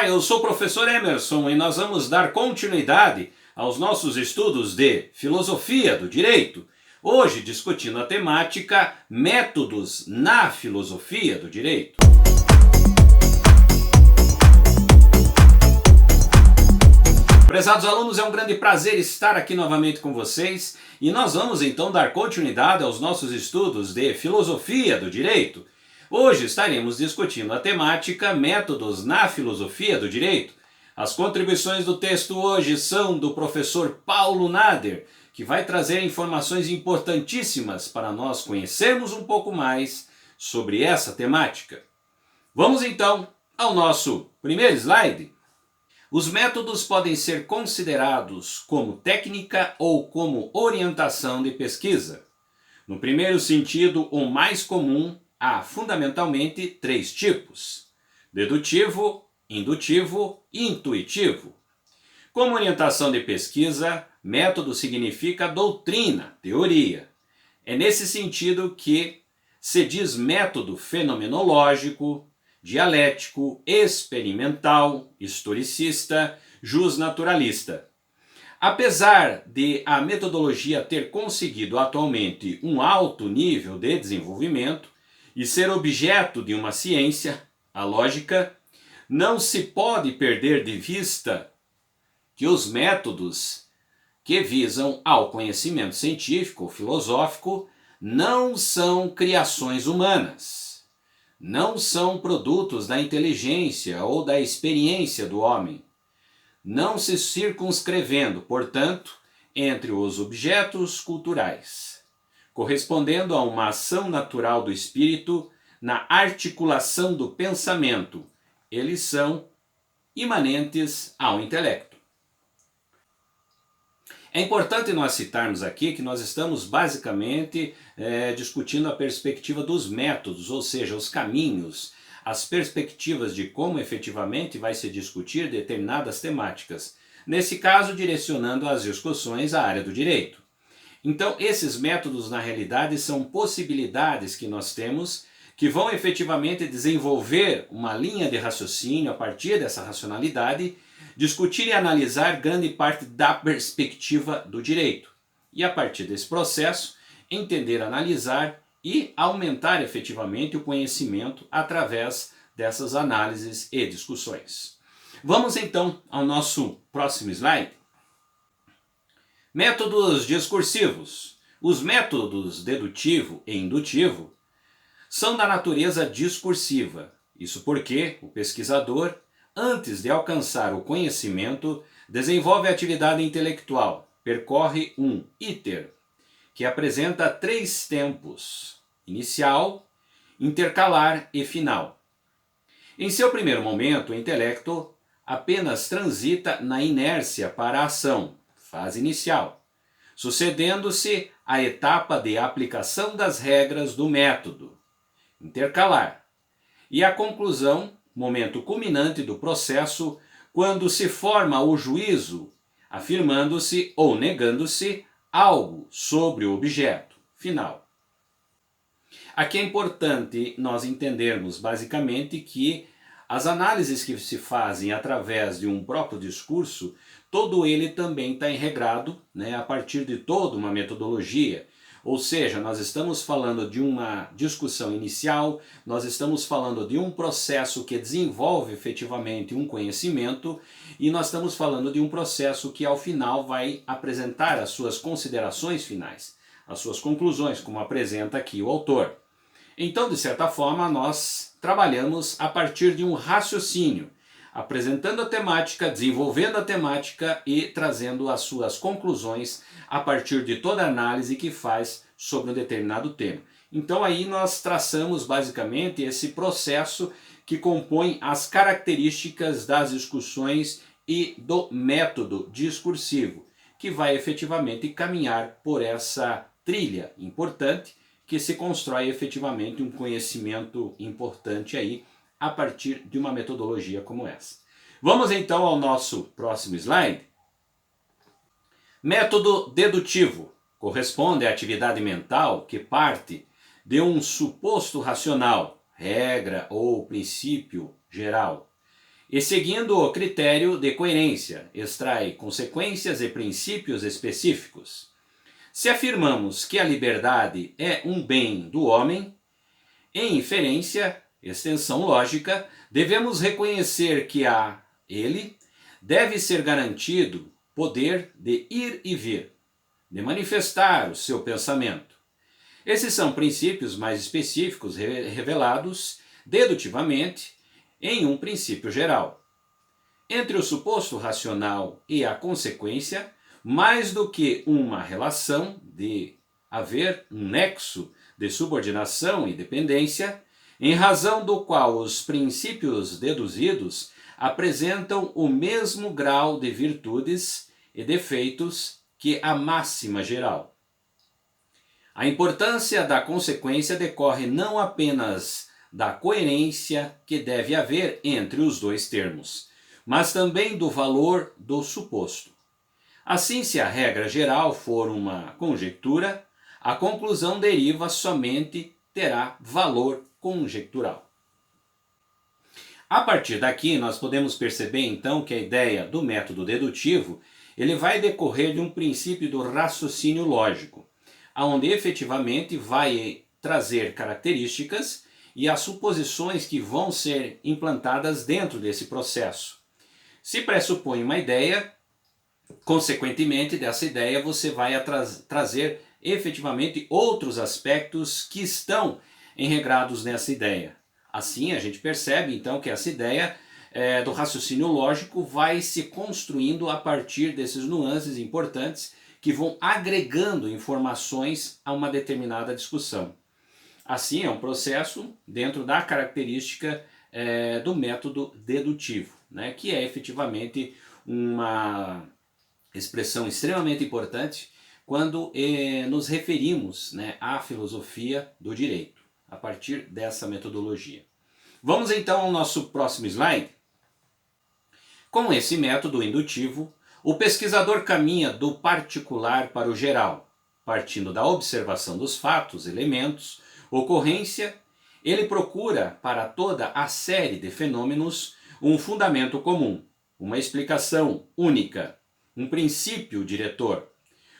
Olá, eu sou o professor Emerson e nós vamos dar continuidade aos nossos estudos de Filosofia do Direito. Hoje discutindo a temática Métodos na Filosofia do Direito. Prezados alunos, é um grande prazer estar aqui novamente com vocês e nós vamos então dar continuidade aos nossos estudos de Filosofia do Direito. Hoje estaremos discutindo a temática Métodos na Filosofia do Direito. As contribuições do texto hoje são do professor Paulo Nader, que vai trazer informações importantíssimas para nós conhecermos um pouco mais sobre essa temática. Vamos então ao nosso primeiro slide. Os métodos podem ser considerados como técnica ou como orientação de pesquisa. No primeiro sentido, o mais comum, há fundamentalmente três tipos: dedutivo, indutivo e intuitivo. Como orientação de pesquisa, método significa doutrina, teoria. É nesse sentido que se diz método fenomenológico, dialético, experimental, historicista, justnaturalista. Apesar de a metodologia ter conseguido atualmente um alto nível de desenvolvimento e ser objeto de uma ciência, a lógica, não se pode perder de vista que os métodos que visam ao conhecimento científico ou filosófico não são criações humanas, não são produtos da inteligência ou da experiência do homem, não se circunscrevendo, portanto, entre os objetos culturais, correspondendo a uma ação natural do espírito na articulação do pensamento. Eles são imanentes ao intelecto. É importante nós citarmos aqui que nós estamos basicamente discutindo a perspectiva dos métodos, ou seja, os caminhos, as perspectivas de como efetivamente vai se discutir determinadas temáticas. Nesse caso, direcionando as discussões à área do direito. Então, esses métodos, na realidade, são possibilidades que nós temos que vão efetivamente desenvolver uma linha de raciocínio a partir dessa racionalidade, discutir e analisar grande parte da perspectiva do direito. E a partir desse processo, entender, analisar e aumentar efetivamente o conhecimento através dessas análises e discussões. Vamos então ao nosso próximo slide. Métodos discursivos. Os métodos dedutivo e indutivo são da natureza discursiva. Isso porque o pesquisador, antes de alcançar o conhecimento, desenvolve a atividade intelectual, percorre um iter, que apresenta três tempos: inicial, intercalar e final. Em seu primeiro momento, o intelecto apenas transita na inércia para a ação, fase inicial, sucedendo-se a etapa de aplicação das regras do método, intercalar, e a conclusão, momento culminante do processo, quando se forma o juízo, afirmando-se ou negando-se algo sobre o objeto, final. Aqui é importante nós entendermos basicamente que as análises que se fazem através de um próprio discurso, todo ele também está enregrado, a partir de toda uma metodologia. Ou seja, nós estamos falando de uma discussão inicial, nós estamos falando de um processo que desenvolve efetivamente um conhecimento e nós estamos falando de um processo que ao final vai apresentar as suas considerações finais, as suas conclusões, como apresenta aqui o autor. Então, de certa forma, nós trabalhamos a partir de um raciocínio, apresentando a temática, desenvolvendo a temática e trazendo as suas conclusões a partir de toda a análise que faz sobre um determinado tema. Então aí nós traçamos basicamente esse processo que compõe as características das discussões e do método discursivo, que vai efetivamente caminhar por essa trilha importante que se constrói efetivamente um conhecimento importante aí a partir de uma metodologia como essa. Vamos então ao nosso próximo slide. Método dedutivo corresponde à atividade mental que parte de um suposto racional, regra ou princípio geral, e, seguindo o critério de coerência, extrai consequências e princípios específicos. Se afirmamos que a liberdade é um bem do homem, em inferência, extensão lógica, devemos reconhecer que a ele deve ser garantido poder de ir e vir, de manifestar o seu pensamento. Esses são princípios mais específicos revelados dedutivamente em um princípio geral. Entre o suposto racional e a consequência, mais do que uma relação de haver um nexo de subordinação e dependência, em razão do qual os princípios deduzidos apresentam o mesmo grau de virtudes e defeitos que a máxima geral. A importância da consequência decorre não apenas da coerência que deve haver entre os dois termos, mas também do valor do suposto. Assim, se a regra geral for uma conjectura, a conclusão deriva somente terá valor conjectural. A partir daqui, nós podemos perceber então que a ideia do método dedutivo ele vai decorrer de um princípio do raciocínio lógico, onde efetivamente vai trazer características e as suposições que vão ser implantadas dentro desse processo. Se pressupõe uma ideia, consequentemente dessa ideia você vai trazer efetivamente outros aspectos que estão enregrados nessa ideia. Assim a gente percebe então que essa ideia do raciocínio lógico vai se construindo a partir desses nuances importantes que vão agregando informações a uma determinada discussão. Assim é um processo dentro da característica do método dedutivo, né, que é efetivamente uma expressão extremamente importante quando nos referimos, né, à filosofia do direito, a partir dessa metodologia. Vamos então ao nosso próximo slide. Com esse método indutivo, o pesquisador caminha do particular para o geral, partindo da observação dos fatos, elementos, ocorrência, ele procura para toda a série de fenômenos um fundamento comum, uma explicação única, um princípio diretor.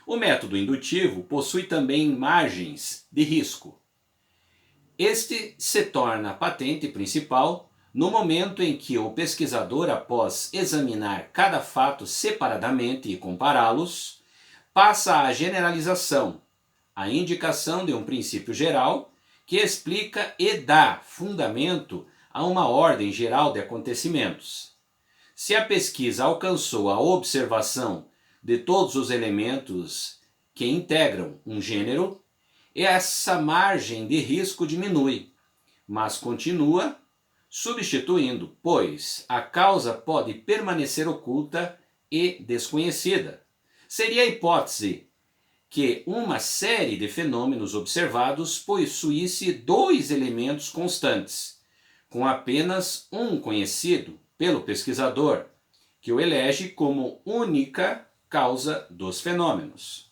O método indutivo possui também margens de risco. Este se torna patente principal no momento em que o pesquisador, após examinar cada fato separadamente e compará-los, passa à generalização, a indicação de um princípio geral que explica e dá fundamento a uma ordem geral de acontecimentos. Se a pesquisa alcançou a observação de todos os elementos que integram um gênero, essa margem de risco diminui, mas continua substituindo, pois a causa pode permanecer oculta e desconhecida. Seria a hipótese que uma série de fenômenos observados possuísse dois elementos constantes, com apenas um conhecido pelo pesquisador, que o elege como única causa dos fenômenos.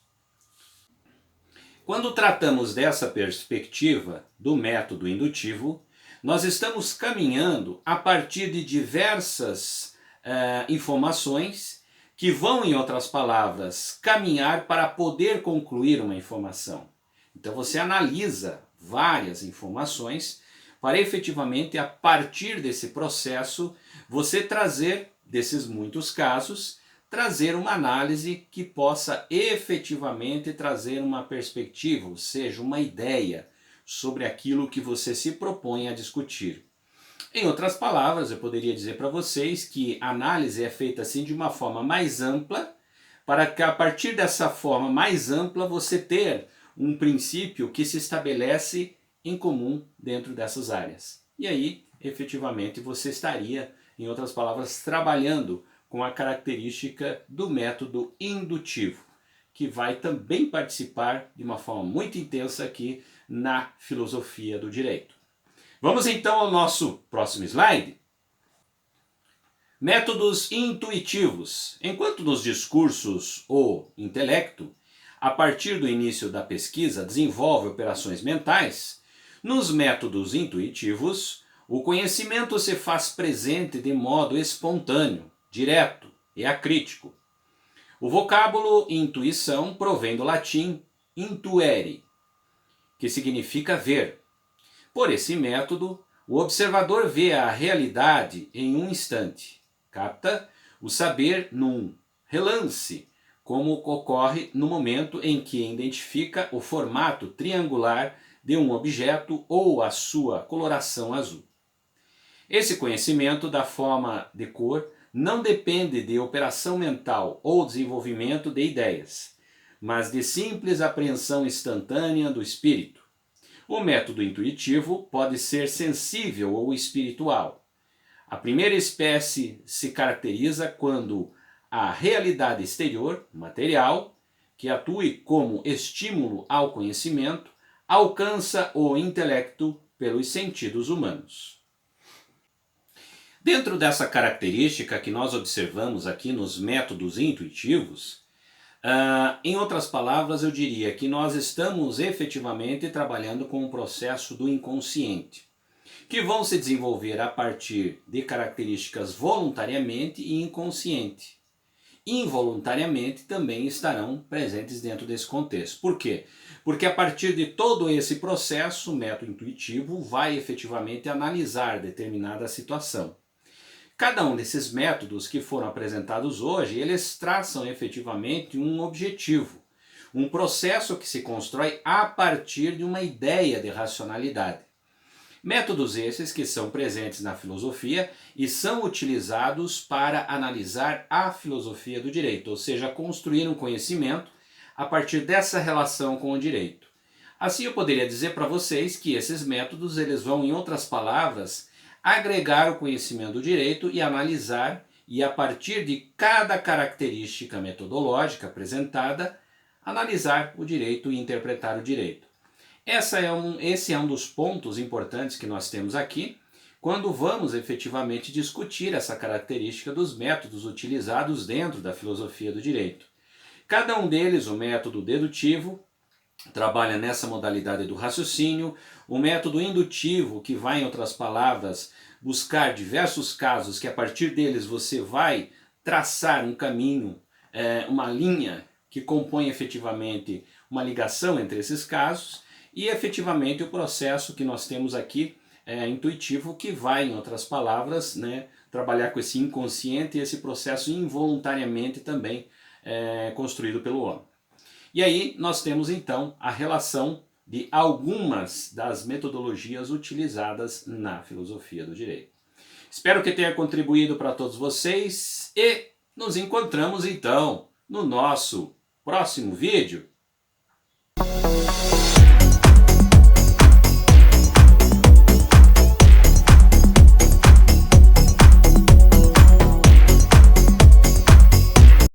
Quando tratamos dessa perspectiva do método indutivo, nós estamos caminhando a partir de diversas informações que vão, em outras palavras, caminhar para poder concluir uma informação. Então você analisa várias informações para efetivamente, a partir desse processo, você trazer, desses muitos casos, trazer uma análise que possa efetivamente trazer uma perspectiva, ou seja, uma ideia sobre aquilo que você se propõe a discutir. Em outras palavras, eu poderia dizer para vocês que a análise é feita assim de uma forma mais ampla, para que a partir dessa forma mais ampla você ter um princípio que se estabelece em comum dentro dessas áreas. E aí, efetivamente, você estaria, em outras palavras, trabalhando com a característica do método indutivo, que vai também participar de uma forma muito intensa aqui na filosofia do direito. Vamos então ao nosso próximo slide. Métodos intuitivos. Enquanto nos discursos o intelecto, a partir do início da pesquisa, desenvolve operações mentais, nos métodos intuitivos, O conhecimento se faz presente de modo espontâneo, direto e acrítico. O vocábulo intuição provém do latim intuere, que significa ver. Por esse método, o observador vê a realidade em um instante, capta o saber num relance, como ocorre no momento em que identifica o formato triangular de um objeto ou a sua coloração azul. Esse conhecimento da forma de cor não depende de operação mental ou desenvolvimento de ideias, mas de simples apreensão instantânea do espírito. O método intuitivo pode ser sensível ou espiritual. A primeira espécie se caracteriza quando a realidade exterior, material, que atue como estímulo ao conhecimento, alcança o intelecto pelos sentidos humanos. Dentro dessa característica que nós observamos aqui nos métodos intuitivos, em outras palavras, eu diria que nós estamos efetivamente trabalhando com o processo do inconsciente, que vão se desenvolver a partir de características voluntariamente e inconsciente. Involuntariamente também estarão presentes dentro desse contexto. Por quê? Porque a partir de todo esse processo, o método intuitivo vai efetivamente analisar determinada situação. Cada um desses métodos que foram apresentados hoje, eles traçam efetivamente um objetivo, um processo que se constrói a partir de uma ideia de racionalidade. Métodos esses que são presentes na filosofia e são utilizados para analisar a filosofia do direito, ou seja, construir um conhecimento a partir dessa relação com o direito. Assim eu poderia dizer para vocês que esses métodos eles vão, em outras palavras, agregar o conhecimento do direito e analisar, e a partir de cada característica metodológica apresentada, analisar o direito e interpretar o direito. Esse é um dos pontos importantes que nós temos aqui, quando vamos efetivamente discutir essa característica dos métodos utilizados dentro da filosofia do direito. Cada um deles, o método dedutivo, trabalha nessa modalidade do raciocínio, o método indutivo, que vai, em outras palavras, buscar diversos casos que a partir deles você vai traçar um caminho, uma linha que compõe efetivamente uma ligação entre esses casos, e efetivamente o processo que nós temos aqui intuitivo, que vai, em outras palavras, trabalhar com esse inconsciente e esse processo involuntariamente também construído pelo homem. E aí nós temos então a relação de algumas das metodologias utilizadas na filosofia do direito. Espero que tenha contribuído para todos vocês e nos encontramos então no nosso próximo vídeo.